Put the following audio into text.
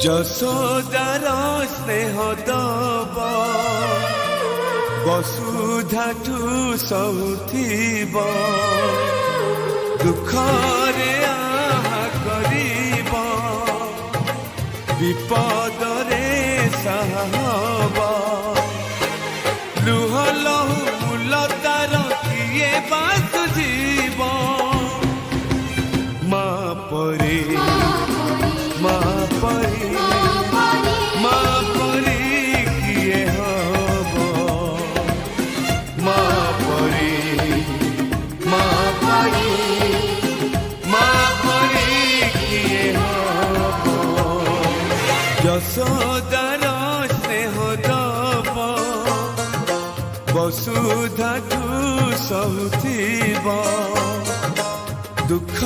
যশোদার স্নেহ দব বসুধাঠু সহুথিব দুঃখরে আহা করিব বিপদরে সাহব লুহ লহু মূলতার কিয়ে বাসুজিব মা পরে মা পরে মা পরে কিয়ে হব মা পরে মা পরে মা পরে কিয়ে হব যশোদার স্নেহ দব বসুধাঠু সহুথিব দুঃখ